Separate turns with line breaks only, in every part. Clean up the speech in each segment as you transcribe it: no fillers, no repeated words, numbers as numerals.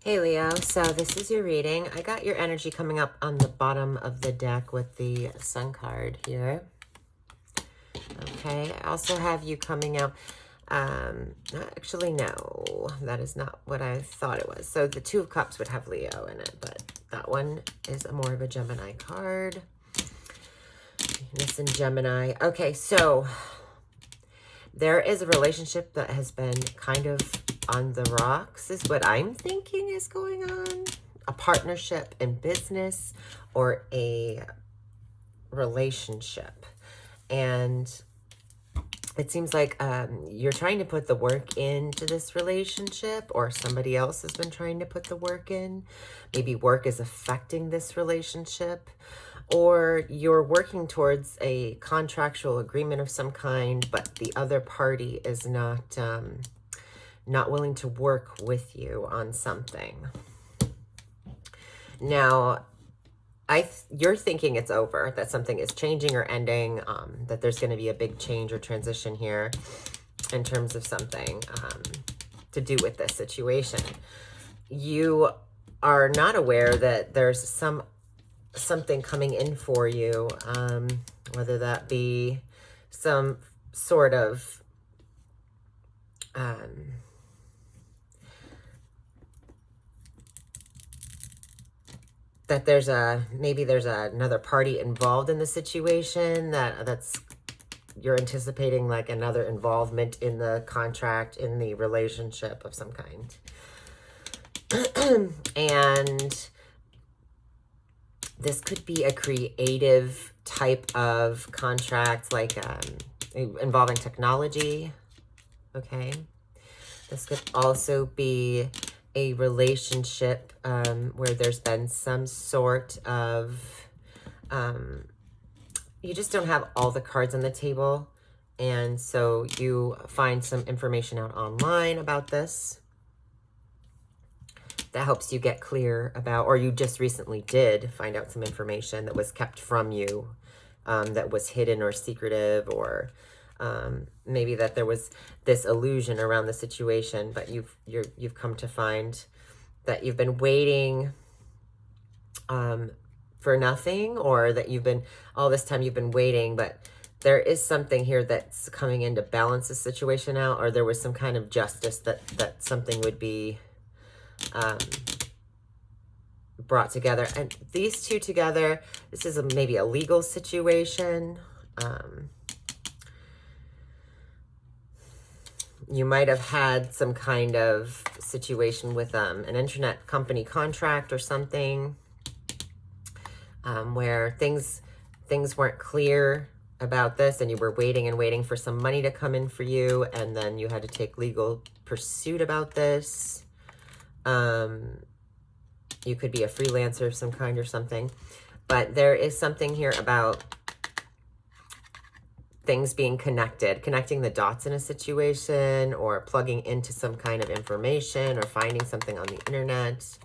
Hey Leo, so this is your reading. I got your energy coming up on the bottom of the deck with the Sun card here. Okay, I also have you coming out. Actually, no, that is not what I thought it was. So the Two of Cups would have Leo in it, but that one is more of a Gemini card. Venus in Gemini. Okay, so there is a relationship that has been kind of on the rocks, is what I'm thinking is going on. A partnership in business or a relationship. And it seems like you're trying to put the work into this relationship, or somebody else has been trying to put the work in. Maybe work is affecting this relationship, or you're working towards a contractual agreement of some kind, but the other party is not willing to work with you on something. Now, you're thinking it's over, that something is changing or ending, that there's going to be a big change or transition here in terms of something to do with this situation. You are not aware that there's something coming in for you, whether that be some sort of that there's maybe there's another party involved in the situation, that's you're anticipating, like another involvement in the contract, in the relationship of some kind. And this could be a creative type of contract, like involving technology. Okay. This could also be a relationship where there's been some sort of, you just don't have all the cards on the table. And so you find some information out online about this that helps you get clear about, or you just recently did find out some information that was kept from you, that was hidden or secretive, or maybe that there was this illusion around the situation, but you've come to find that you've been waiting for nothing, or that you've been, all this time you've been waiting, but there is something here that's coming in to balance the situation out, or there was some kind of justice that something would be brought together. And these two together, this is maybe a legal situation. You might have had some kind of situation with an internet company contract or something, where things weren't clear about this, and you were waiting and waiting for some money to come in for you, and then you had to take legal pursuit about this. You could be a freelancer of some kind or something, but there is something here about things being connecting the dots in a situation, or plugging into some kind of information, or finding something on the internet.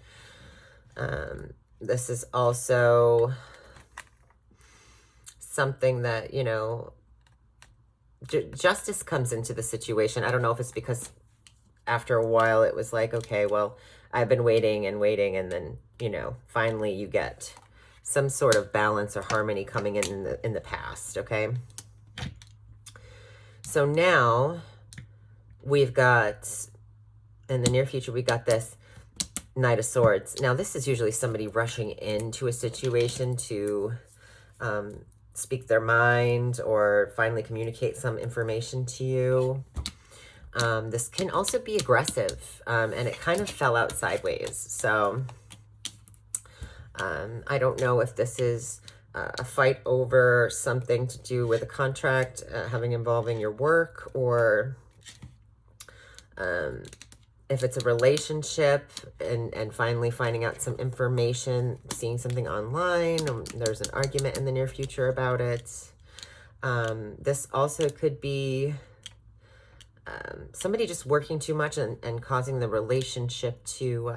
This is also something that, you know, justice comes into the situation. I don't know if it's because after a while it was like, okay, well, I've been waiting and waiting, and then, you know, finally you get some sort of balance or harmony coming in the past, okay? So now we've got, in the near future, we got this Knight of Swords. Now, this is usually somebody rushing into a situation to speak their mind or finally communicate some information to you. This can also be aggressive, and it kind of fell out sideways. So I don't know if this is a fight over something to do with a contract having involving your work, or if it's a relationship and finally finding out some information, seeing something online, there's an argument in the near future about it. This also could be somebody just working too much and causing the relationship to,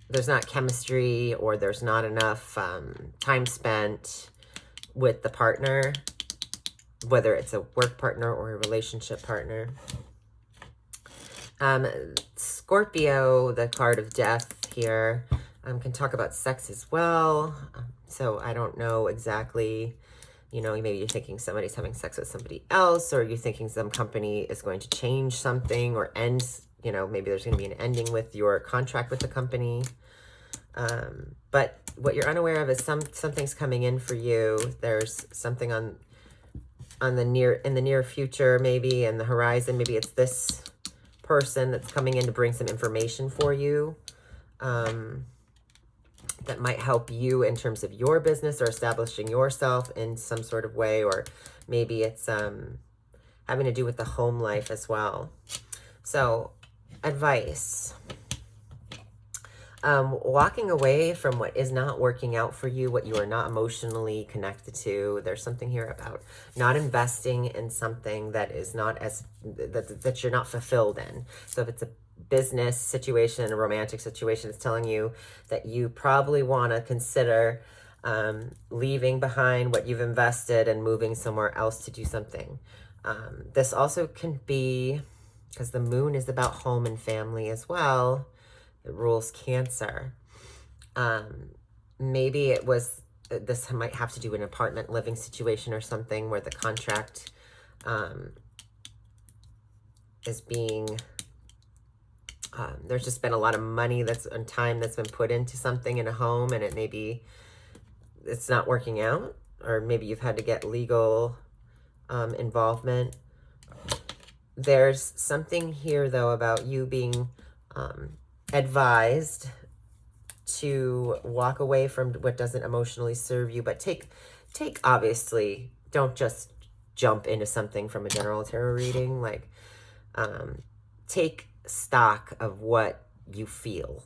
there's not chemistry, or there's not enough time spent with the partner, whether it's a work partner or a relationship partner. Um, Scorpio, the card of death here, can talk about sex as well. So I don't know exactly, you know, maybe you're thinking somebody's having sex with somebody else, or you're thinking some company is going to change something or end, you know, maybe there's going to be an ending with your contract with the company. But what you're unaware of is something's coming in for you. There's something in the near future, maybe in the horizon. Maybe it's this person that's coming in to bring some information for you that might help you in terms of your business or establishing yourself in some sort of way, or maybe it's having to do with the home life as well. So, advice. Walking away from what is not working out for you, what you are not emotionally connected to. There's something here about not investing in something that is not that you're not fulfilled in. So if it's a business situation, a romantic situation, it's telling you that you probably want to consider leaving behind what you've invested and moving somewhere else to do something. This also can be, because the moon is about home and family as well. It rules Cancer. Maybe it was, this might have to do with an apartment living situation or something where the contract is being, there's just been a lot of money and time that's been put into something in a home, and it maybe it's not working out, or maybe you've had to get legal involvement. There's something here though about you being advised to walk away from what doesn't emotionally serve you, but take obviously, don't just jump into something from a general tarot reading. Like, take stock of what you feel.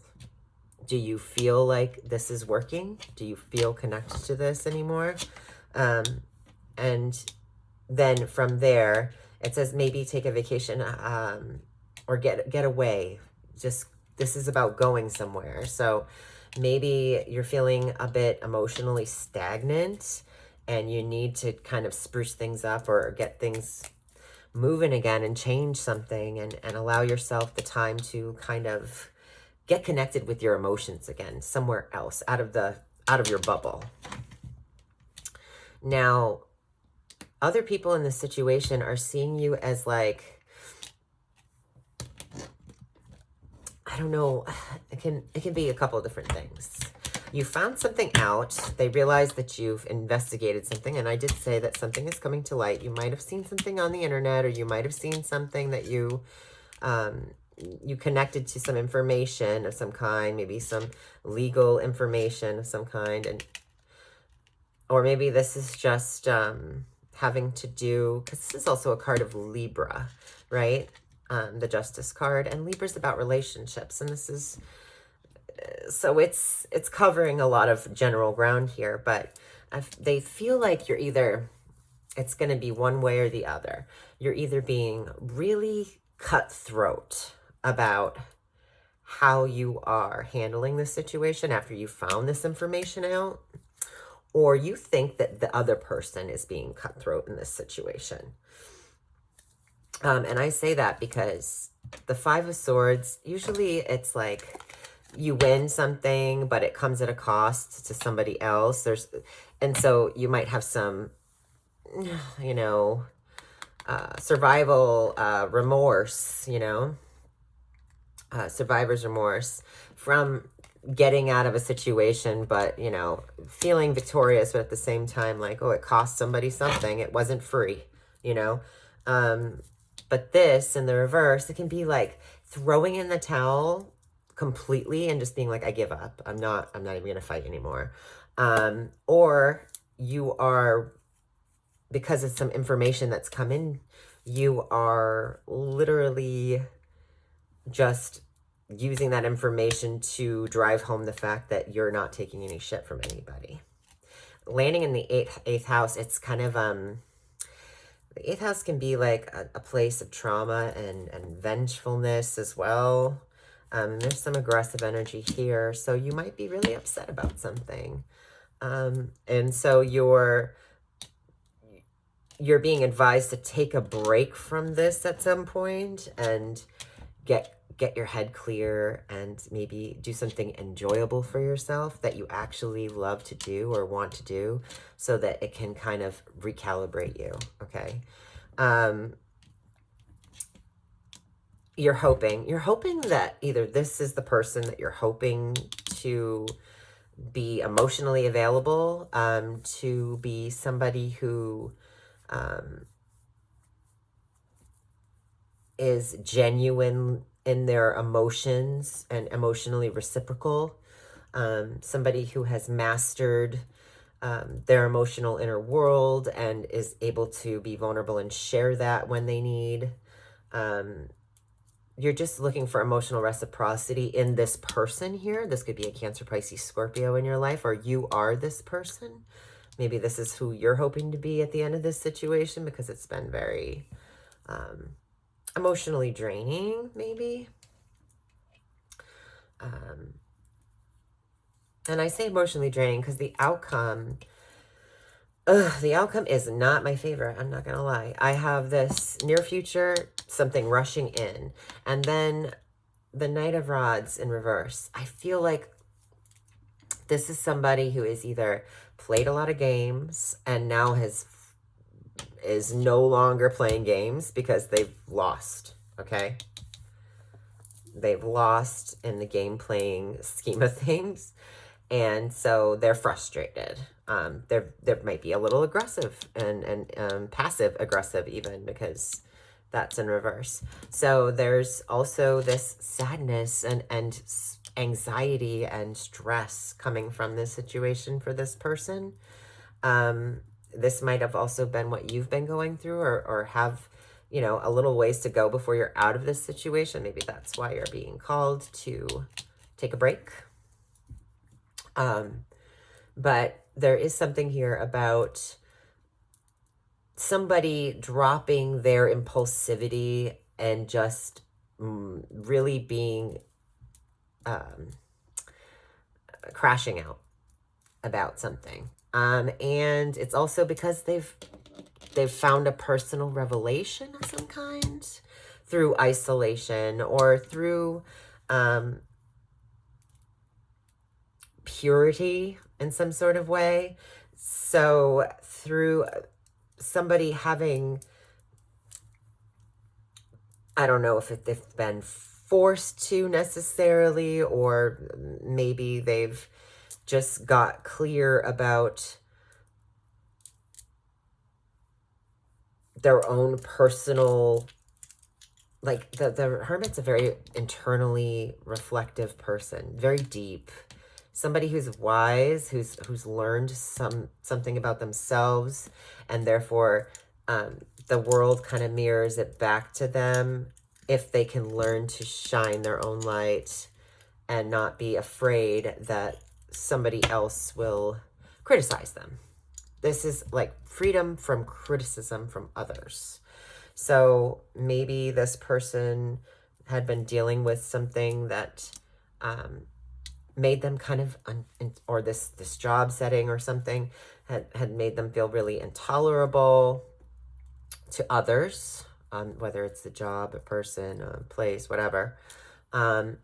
Do you feel like this is working? Do you feel connected to this anymore? And then from there, it says maybe take a vacation, or get away. Just, this is about going somewhere. So maybe you're feeling a bit emotionally stagnant and you need to kind of spruce things up or get things moving again and change something, and allow yourself the time to kind of get connected with your emotions again, somewhere else, out of your bubble. Now, other people in this situation are seeing you as like, I don't know, it can be a couple of different things. You found something out. They realize that you've investigated something, and I did say that something is coming to light. You might have seen something on the internet, or you might have seen something that you connected to some information of some kind, maybe some legal information of some kind, and or maybe this is just having to do, because this is also a card of Libra, right? The Justice card, and Libra's about relationships, and this is, so it's covering a lot of general ground here, but they feel like you're either, it's going to be one way or the other. You're either being really cutthroat about how you are handling this situation after you found this information out, or you think that the other person is being cutthroat in this situation. And I say that because the Five of Swords, usually it's like you win something, but it comes at a cost to somebody else. And so you might have some, you know, survival remorse, you know, survivor's remorse from getting out of a situation, but, you know, feeling victorious, but at the same time, like, oh, it cost somebody something. It wasn't free, you know. But this, in the reverse, it can be like throwing in the towel completely and just being like, I give up. I'm not even going to fight anymore. Or you are, because of some information that's come in, you are literally just using that information to drive home the fact that you're not taking any shit from anybody. Landing in the eighth house, it's kind of, the eighth house can be like a place of trauma and vengefulness as well. There's some aggressive energy here, so you might be really upset about something. And so you're being advised to take a break from this at some point and get your head clear and maybe do something enjoyable for yourself that you actually love to do or want to do, so that it can kind of recalibrate you. Okay. You're hoping that either this is the person that you're hoping to be emotionally available, to be somebody who is genuine in their emotions and emotionally reciprocal, somebody who has mastered their emotional inner world and is able to be vulnerable and share that when they need. You're just looking for emotional reciprocity in this person here. This could be a Cancer, Pisces, Scorpio in your life, or you are this person. Maybe this is who you're hoping to be at the end of this situation, because it's been very emotionally draining, maybe. And I say emotionally draining because the outcome is not my favorite. I'm not going to lie. I have this near future, something rushing in, and then the Knight of Rods in reverse. I feel like this is somebody who is either played a lot of games and now is no longer playing games because they've lost. Okay. They've lost in the game playing scheme of things. And so they're frustrated. There might be a little aggressive and passive aggressive even, because that's in reverse. So there's also this sadness and anxiety and stress coming from this situation for this person. This might have also been what you've been going through, or have, you know, a little ways to go before you're out of this situation. Maybe that's why you're being called to take a break. But there is something here about somebody dropping their impulsivity and just really being crashing out about something. And it's also because they've found a personal revelation of some kind through isolation or through purity in some sort of way. So through somebody having, I don't know if they've been forced to necessarily, or maybe they've just got clear about their own personal, like the Hermit's a very internally reflective person, very deep. Somebody who's wise, who's learned something about themselves, and therefore the world kind of mirrors it back to them if they can learn to shine their own light and not be afraid that somebody else will criticize them. This is like freedom from criticism from others. So maybe this person had been dealing with something that made them kind of, or this job setting or something had made them feel really intolerable to others, whether it's the job, a person, a place, whatever. And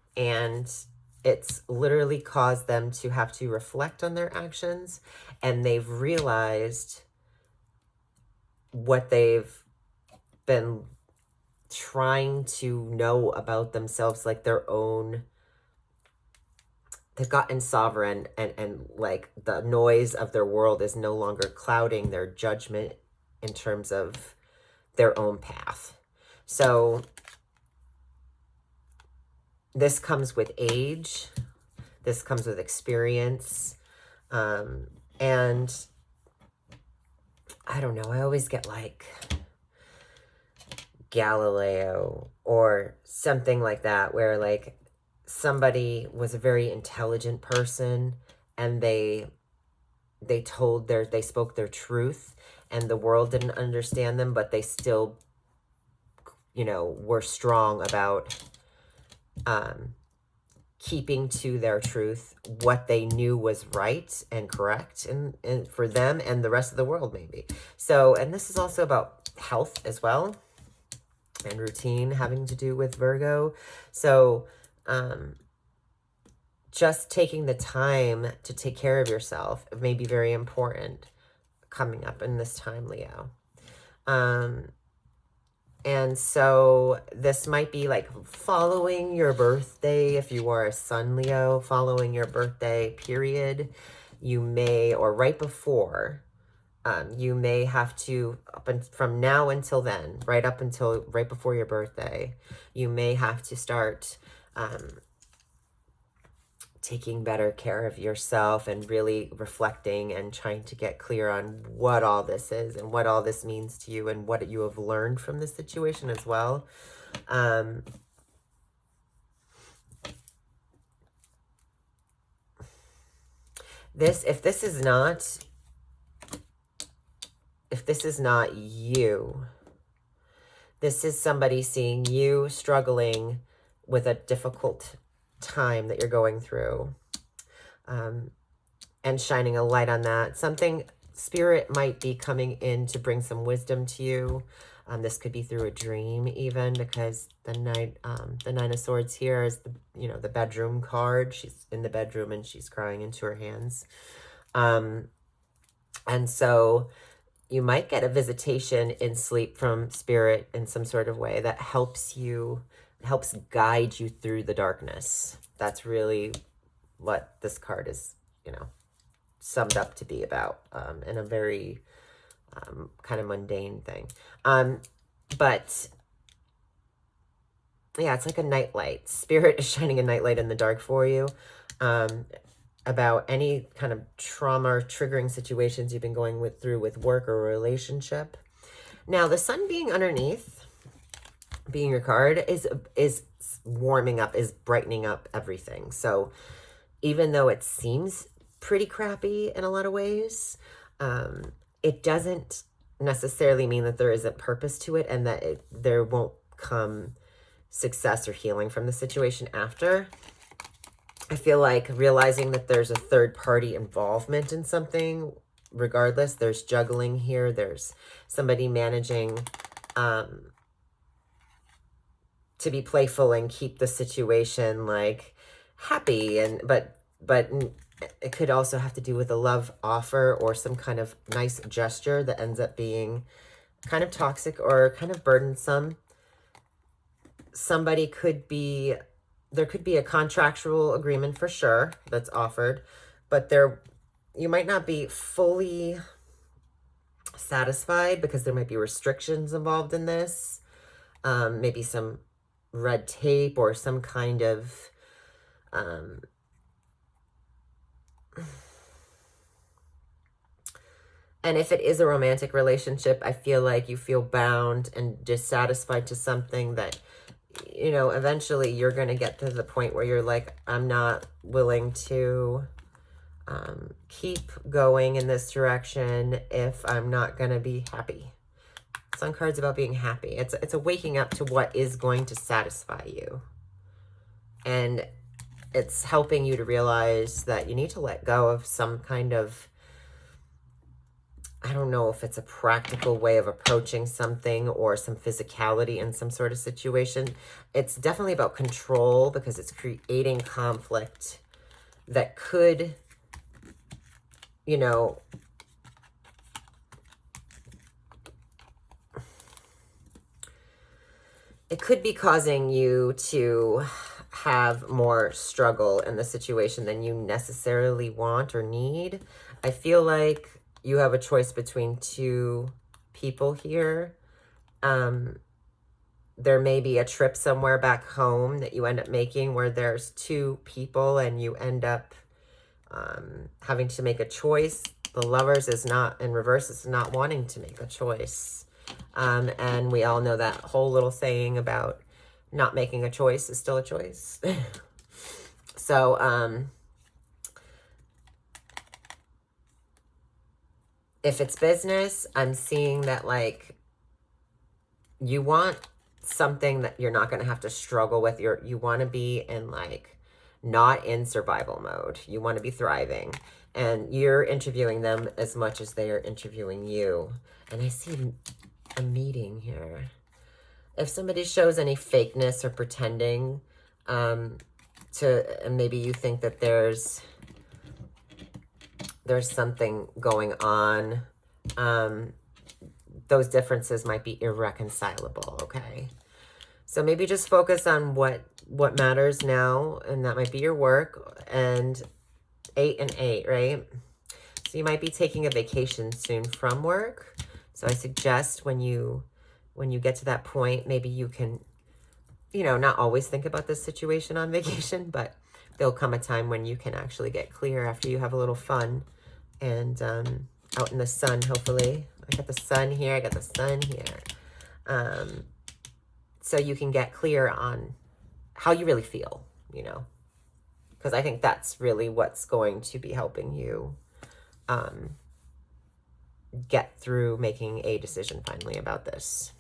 it's literally caused them to have to reflect on their actions, and they've realized what they've been trying to know about themselves, like their own. They've gotten sovereign, and like the noise of their world is no longer clouding their judgment in terms of their own path. So this comes with age. This comes with experience. And I don't know, I always get like Galileo or something like that, where like somebody was a very intelligent person and they spoke their truth, and the world didn't understand them, but they still, you know, were strong about keeping to their truth, what they knew was right and correct and for them and the rest of the world maybe. So, and this is also about health as well. and routine having to do with Virgo. So just taking the time to take care of yourself may be very important coming up in this time, Leo. And so this might be like following your birthday. If you are a Sun, Leo, following your birthday period, you may, or right before, you may have to, from now until then, right before your birthday, you may have to start taking better care of yourself and really reflecting and trying to get clear on what all this is and what all this means to you and what you have learned from this situation as well. If this is not you, this is somebody seeing you struggling with a difficult time that you're going through, and shining a light on that. Spirit might be coming in to bring some wisdom to you. This could be through a dream even, because the Nine of Swords here is the bedroom card. She's in the bedroom and she's crying into her hands. And so you might get a visitation in sleep from Spirit in some sort of way that helps guide you through the darkness. That's really what this card is, summed up to be about, in a very kind of mundane thing. But yeah, it's like a nightlight. Spirit is shining a nightlight in the dark for you, about any kind of trauma or triggering situations you've been going through with work or relationship. Now, the sun being underneath, being your card, is warming up, is brightening up everything. So even though it seems pretty crappy in a lot of ways, it doesn't necessarily mean that there isn't purpose to it and that there won't come success or healing from the situation after. I feel like realizing that there's a third party involvement in something, regardless, there's juggling here, there's somebody managing to be playful and keep the situation like happy, but it could also have to do with a love offer or some kind of nice gesture that ends up being kind of toxic or kind of burdensome. There could be a contractual agreement for sure that's offered, but you might not be fully satisfied because there might be restrictions involved in this. Maybe some red tape or some kind of and if it is a romantic relationship, I feel like you feel bound and dissatisfied to something that, eventually you're going to get to the point where you're like, I'm not willing to keep going in this direction if I'm not going to be happy. Sun card's about being happy. It's a waking up to what is going to satisfy you. And it's helping you to realize that you need to let go of some kind of, I don't know if it's a practical way of approaching something or some physicality in some sort of situation. It's definitely about control because it's creating conflict that could, it could be causing you to have more struggle in the situation than you necessarily want or need. I feel like you have a choice between two people here. There may be a trip somewhere back home that you end up making where there's two people and you end up having to make a choice. The Lovers is not in reverse, is not wanting to make a choice. And we all know that whole little saying about not making a choice is still a choice. So, if it's business, I'm seeing that like you want something that you're not going to have to struggle with. You want to be in like not in survival mode. You want to be thriving, and you're interviewing them as much as they are interviewing you. And I see a meeting here. If somebody shows any fakeness or pretending, and maybe you think that there's something going on, those differences might be irreconcilable, okay? So maybe just focus on what matters now, and that might be your work. And 8 and 8, right? So you might be taking a vacation soon from work. So I suggest when you get to that point, maybe you can, not always think about this situation on vacation, but there'll come a time when you can actually get clear after you have a little fun and out in the sun, hopefully. I got the sun here. I got the sun here. So you can get clear on how you really feel, because I think that's really what's going to be helping you get through making a decision finally about this.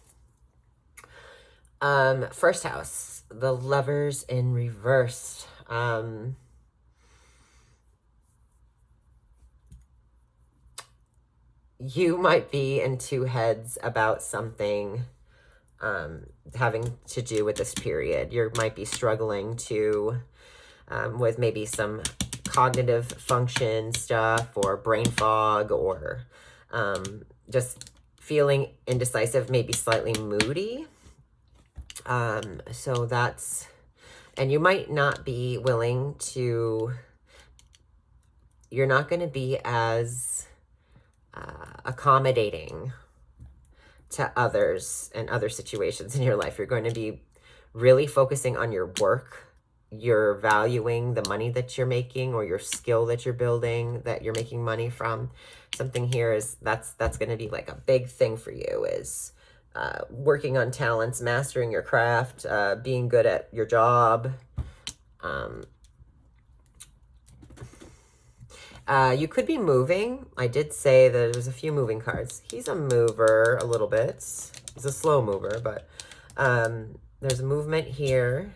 First house, the Lovers in reverse. You might be in two heads about something having to do with this period. You might be struggling to with maybe some cognitive function stuff or brain fog, or just feeling indecisive, maybe slightly moody. So that's, and you might not be willing to, you're not going to be as accommodating to others and other situations in your life. You're going to be really focusing on your work. You're valuing the money that you're making, or your skill that you're building, that you're making money from. Something here is that's going to be like a big thing for you, is working on talents, mastering your craft, being good at your job. You could be moving. I did say that there's a few moving cards. He's a mover a little bit. He's a slow mover, but there's movement here.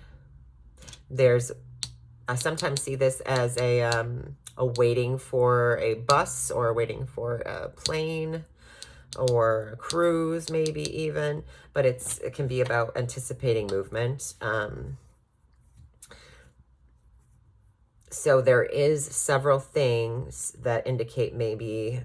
I sometimes see this as a waiting for a bus, or waiting for a plane, or a cruise, maybe even, but it can be about anticipating movement. So there is several things that indicate maybe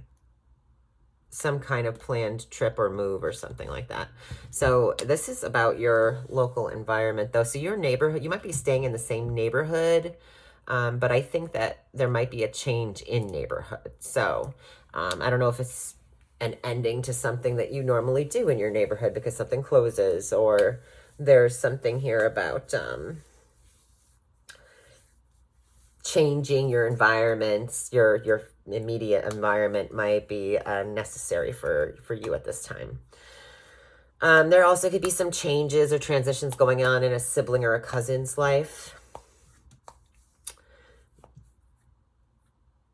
some kind of planned trip or move or something like that. So this is about your local environment, though. So your neighborhood, you might be staying in the same neighborhood, but I think that there might be a change in neighborhood. So I don't know if it's an ending to something that you normally do in your neighborhood because something closes, or there's something here about changing your environments. Your immediate environment might be necessary for you at this time. There also could be some changes or transitions going on in a sibling or a cousin's life.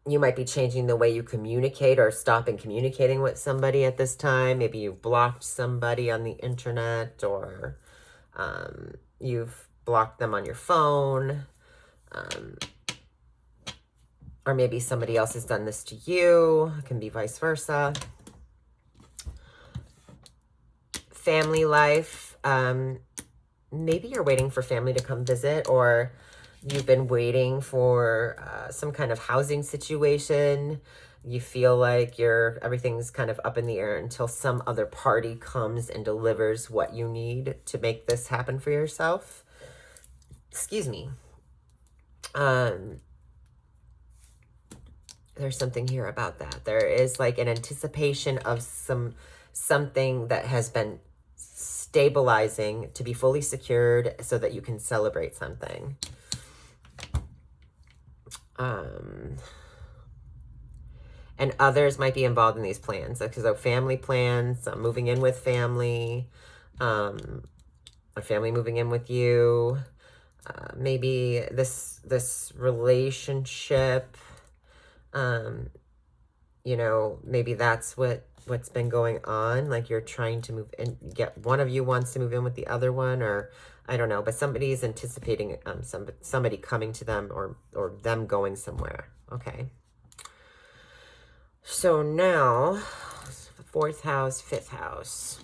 You might be changing the way you communicate, or stopping communicating with somebody at this time. Maybe you've blocked somebody on the internet, or you've blocked them on your phone. Or maybe somebody else has done this to you. It can be vice versa. Family life. Maybe you're waiting for family to come visit, or you've been waiting for some kind of housing situation. You feel like everything's kind of up in the air until some other party comes and delivers what you need to make this happen for yourself. Excuse me. There's something here about that. There is like an anticipation of something that has been stabilizing to be fully secured so that you can celebrate something. And others might be involved in these plans. Like, so family plans, moving in with family, a family moving in with you. Maybe this relationship, maybe that's what's been going on. Like, you're trying to move in, one of you wants to move in with the other one, or I don't know, but somebody is anticipating somebody coming to them, or them going somewhere. Okay. So now, 4th house, 5th house.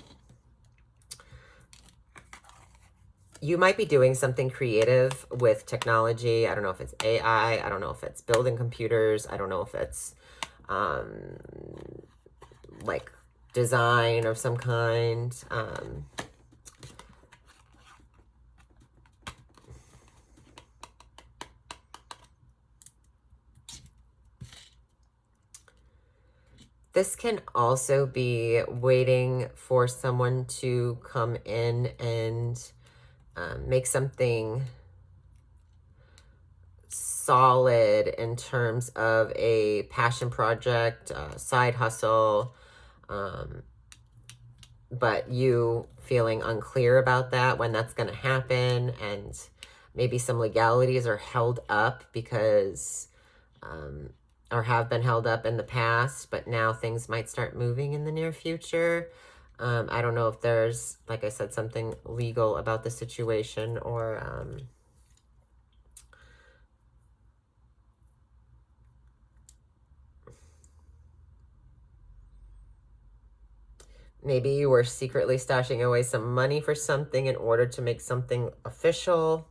you might be doing something creative with technology. I don't know if it's AI. I don't know if it's building computers. I don't know if it's um, like design of some kind. This can also be waiting for someone to come in and make something solid in terms of a passion project, side hustle, um, but you feeling unclear about that, when that's going to happen, and maybe some legalities are held up because or have been held up in the past, but now things might start moving in the near future. I don't know if there's, like I said, something legal about the situation, or maybe you were secretly stashing away some money for something in order to make something official.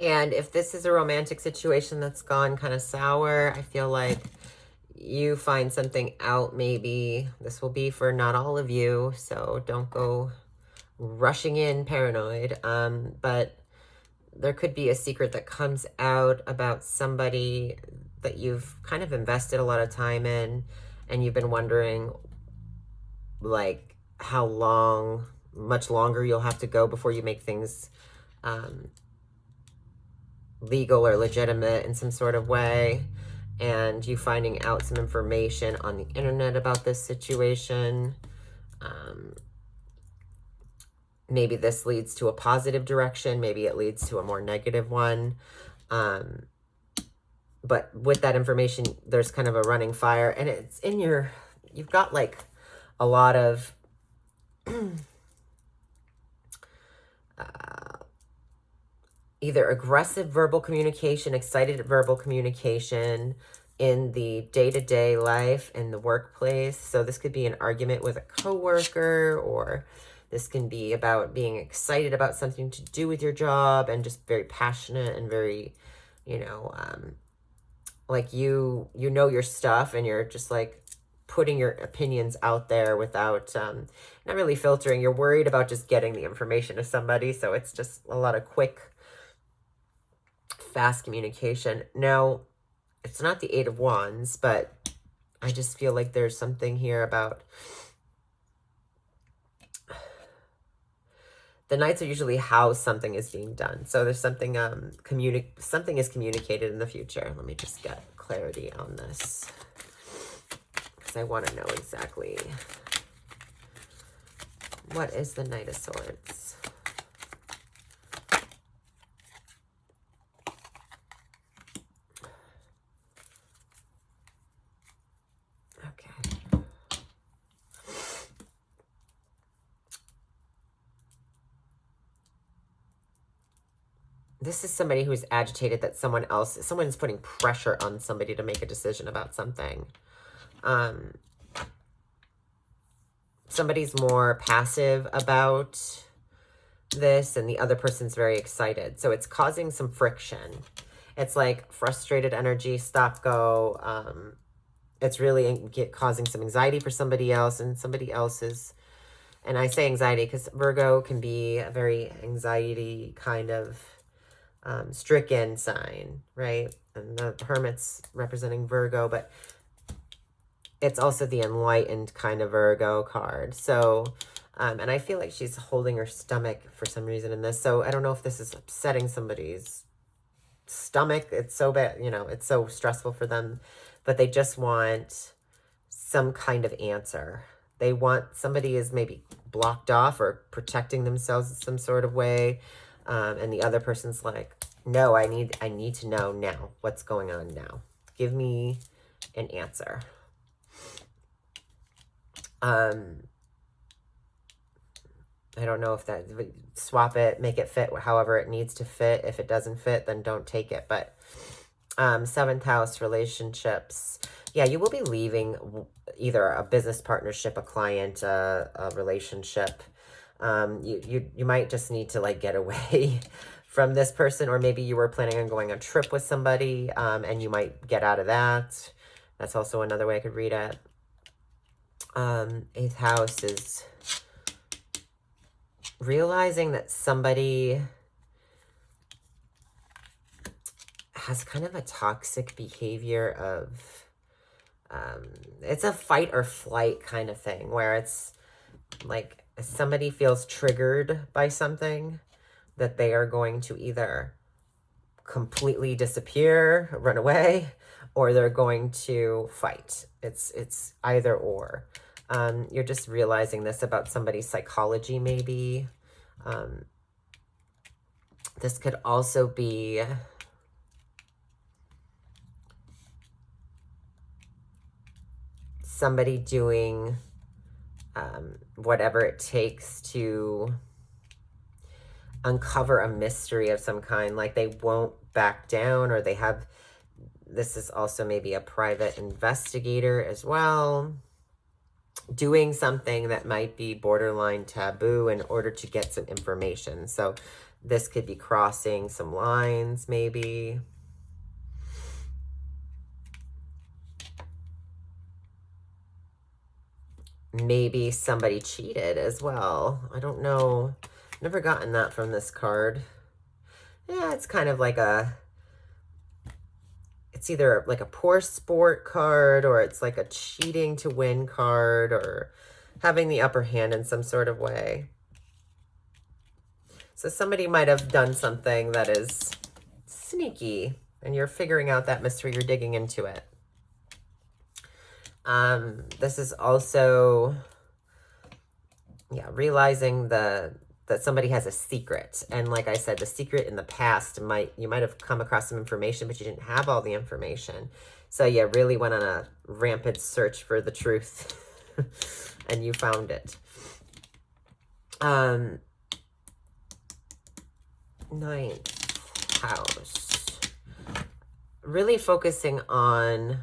And if this is a romantic situation that's gone kind of sour, I feel like you find something out. Maybe this will be for not all of you, so don't go rushing in paranoid. But there could be a secret that comes out about somebody that you've kind of invested a lot of time in, and you've been wondering like how long, much longer you'll have to go before you make things legal or legitimate in some sort of way, and you finding out some information on the internet about this situation. Maybe this leads to a positive direction, maybe it leads to a more negative one. But with that information, there's kind of a running fire, and it's in your, you've got like a lot of either aggressive verbal communication, excited verbal communication in the day-to-day life in the workplace. So this could be an argument with a coworker, or this can be about being excited about something to do with your job and just very passionate and very, you know, like you know your stuff, and you're just like putting your opinions out there without not really filtering. You're worried about just getting the information to somebody, so it's just a lot of quick, fast communication. Now, it's not the Eight of Wands, but I just feel like there's something here about the Knights are usually how something is being done. So there's something something is communicated in the future. Let me just get clarity on this, because I want to know exactly what is the Knight of Swords. Okay. This is somebody who's agitated that someone's putting pressure on somebody to make a decision about something. Somebody's more passive about this, and the other person's very excited. So it's causing some friction. It's like frustrated energy, stop, go. It's really causing some anxiety for somebody else, and somebody else is, and I say anxiety because Virgo can be a very anxiety kind of stricken sign, right? And the Hermit's representing Virgo, but it's also the enlightened kind of Virgo card. So, and I feel like she's holding her stomach for some reason in this. So I don't know if this is upsetting somebody's stomach. It's so bad, you know, it's so stressful for them, but they just want some kind of answer. They want, somebody is maybe blocked off or protecting themselves in some sort of way. And the other person's like, no, I need to know now what's going on now. Give me an answer. I don't know if that, swap it, make it fit however it needs to fit. If it doesn't fit, then don't take it. But seventh house, relationships. Yeah, you will be leaving either a business partnership, a client, a relationship. You might just need to like get away from this person, or maybe you were planning on going on a trip with somebody, and you might get out of that. That's also another way I could read it. Eighth house is realizing that somebody has kind of a toxic behavior of, it's a fight or flight kind of thing, where it's like somebody feels triggered by something, that they are going to either completely disappear, run away, or they're going to fight. It's either or. You're just realizing this about somebody's psychology, maybe. This could also be somebody doing whatever it takes to uncover a mystery of some kind, like they won't back down, or they have, this is also maybe a private investigator as well, doing something that might be borderline taboo in order to get some information. So this could be crossing some lines, maybe. Maybe somebody cheated as well. I don't know. Never gotten that from this card. Yeah, it's kind of like it's either like a poor sport card, or it's like a cheating to win card, or having the upper hand in some sort of way. So somebody might have done something that is sneaky, and you're figuring out that mystery, you're digging into it. This is also, yeah, realizing that somebody has a secret. And like I said, the secret in the past you might have come across some information, but you didn't have all the information. So you really went on a rampant search for the truth and you found it. Ninth house. Really focusing on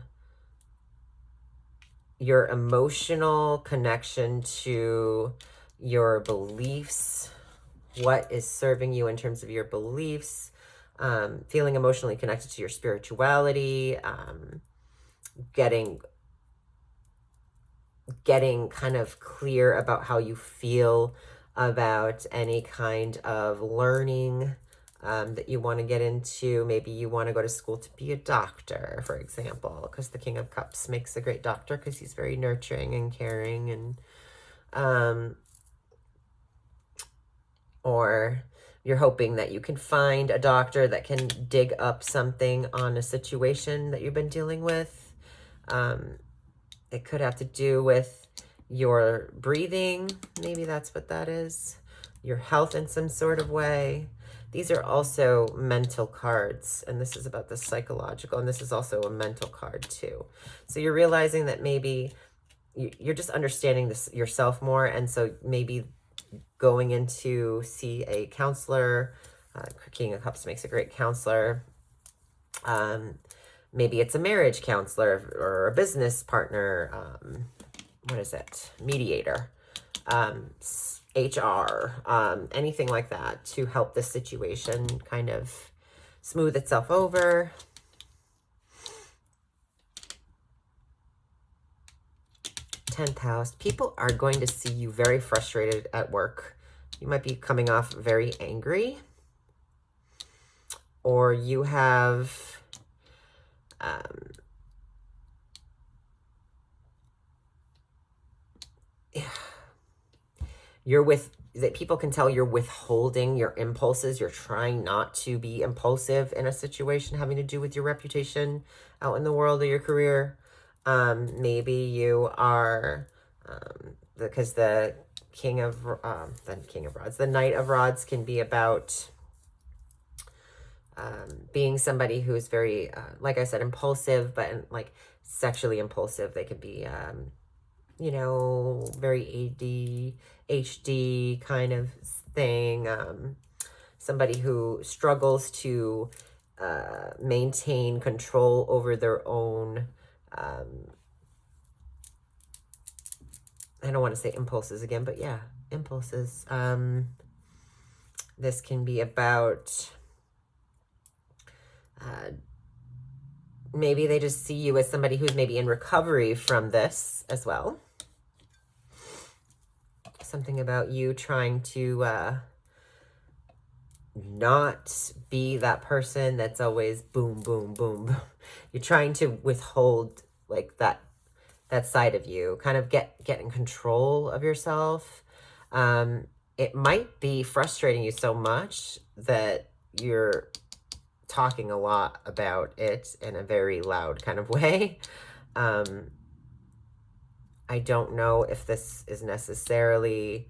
your emotional connection to your beliefs, what is serving you in terms of your beliefs, feeling emotionally connected to your spirituality, getting kind of clear about how you feel about any kind of learning that you want to get into. Maybe you want to go to school to be a doctor, for example, because the King of Cups makes a great doctor because he's very nurturing and caring, and or you're hoping that you can find a doctor that can dig up something on a situation that you've been dealing with. It could have to do with your breathing. Maybe that's what that is. Your health in some sort of way. These are also mental cards, and this is about the psychological, and this is also a mental card too. So you're realizing that maybe you're just understanding this yourself more, and so maybe going in to see a counselor. King of Cups makes a great counselor. Maybe it's a marriage counselor or a business partner. What is it? Mediator. HR. Anything like that to help this situation kind of smooth itself over. Tenth house. People are going to see you very frustrated at work. You might be coming off very angry. Or you have that people can tell you're withholding your impulses. You're trying not to be impulsive in a situation having to do with your reputation out in the world or your career. Maybe you are, because the King of Rods, the Knight of Rods can be about being somebody who's very, like I said, impulsive, but like sexually impulsive. They could be you know, very ADHD kind of thing. Somebody who struggles to maintain control over their own, I don't want to say impulses again, but yeah, impulses. This can be about maybe they just see you as somebody who's maybe in recovery from this as well. Something about you trying to not be that person that's always boom, boom, boom. You're trying to withhold like that side of you, kind of get in control of yourself. It might be frustrating you so much that you're talking a lot about it in a very loud kind of way. I don't know if this is necessarily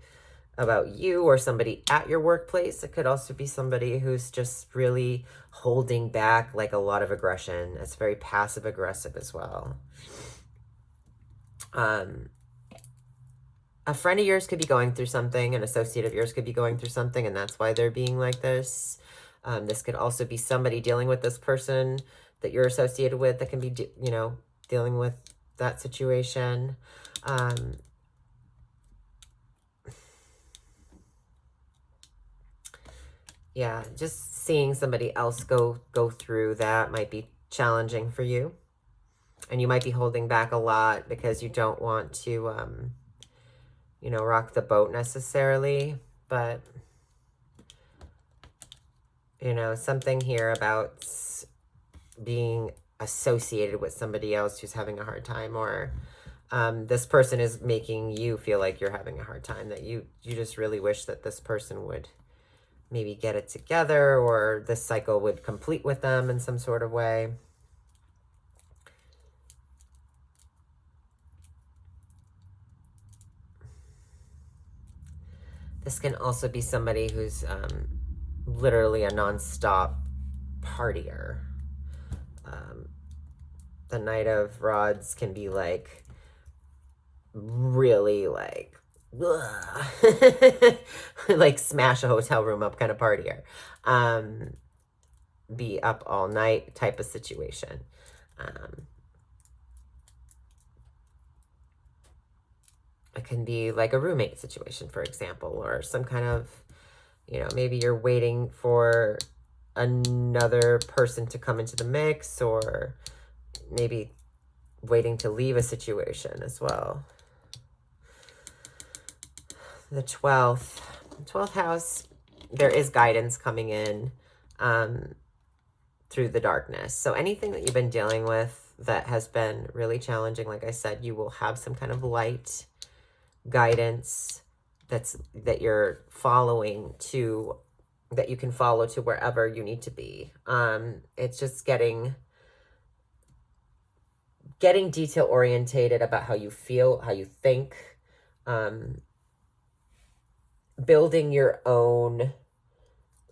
about you or somebody at your workplace. It could also be somebody who's just really holding back like a lot of aggression. It's very passive aggressive as well. A friend of yours could be going through something, an associate of yours could be going through something, and that's why they're being like this. This could also be somebody dealing with this person that you're associated with that can be, you know, dealing with that situation. Yeah, just seeing somebody else go through that might be challenging for you. And you might be holding back a lot because you don't want to, you know, rock the boat necessarily. But, you know, something here about being associated with somebody else who's having a hard time, or this person is making you feel like you're having a hard time, that you just really wish that this person would maybe get it together, or this cycle would complete with them in some sort of way. This can also be somebody who's literally a nonstop partier. The Knight of Rods can be like really like like smash a hotel room up kind of partier. Be up all night type of situation. It can be like a roommate situation, for example, or some kind of, you know, maybe you're waiting for another person to come into the mix, or maybe waiting to leave a situation as well. The 12th house, there is guidance coming in through the darkness. So anything that you've been dealing with that has been really challenging, like I said, you will have some kind of light guidance that you're following to, that you can follow to wherever you need to be. It's just getting detail orientated about how you feel, how you think, building your own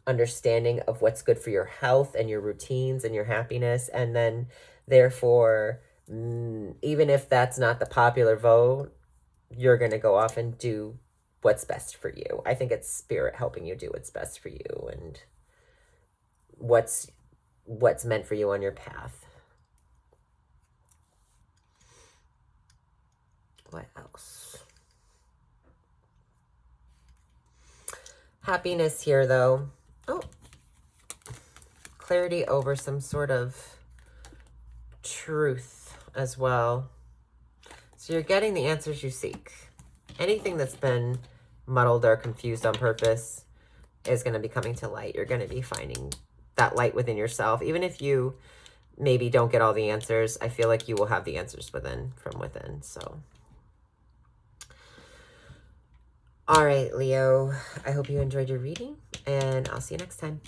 understanding of what's good for your health and your routines and your happiness. And then therefore, even if that's not the popular vote, you're going to go off and do what's best for you. I think it's spirit helping you do what's best for you and what's meant for you on your path. What else? Happiness here, though. Oh, clarity over some sort of truth as well. So you're getting the answers you seek. Anything that's been muddled or confused on purpose is going to be coming to light. You're going to be finding that light within yourself. Even if you maybe don't get all the answers, I feel like you will have the answers from within. So, all right, Leo, I hope you enjoyed your reading, and I'll see you next time.